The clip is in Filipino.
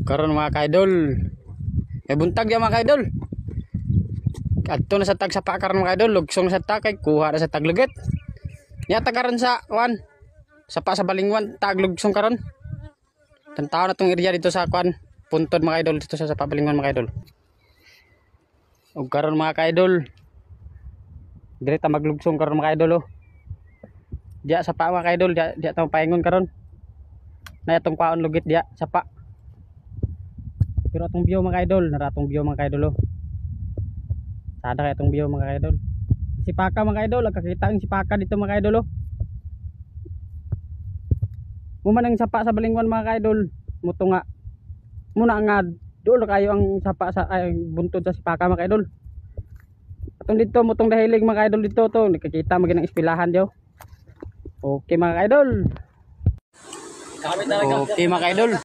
Karon mga kaidol, may buntag ya mga kaidol. Adto na sa tag sa pakaron mga kaidol, lugsong sa takay, kuha na sa tagluget. Nya tagaron sa kwan, sa pa sa balingwan, taglugsong karon. Tantaw na tong area dito sa kwan, puntod mga kaidol dito sa pabalingwan mga kaidol. Ug karon mga kaidol, dire ta maglugsong karon mga kaidol oh. Diya sa pa mga kaidol, diya ta paingon karon. Na itong kwaon lugit diya sa pa. Pero atong view mga kaidol, naratong view mga kaidol oh. Sada kay itong view mga kaidol. Sipaka mga kaidol, agkakita ang sipaka dito mga kaidol oh. Muman ang sapa sa balingwan mga kaidol, muto nga muna nga duol kayo ang sapa sa ay buntod sa sipaka mga kaidol. Atong dito mutong dahilig mga kaidol dito to, nakikita maging ang ispilahan diyo. Okay mga kaidol. Okay mga kaidol.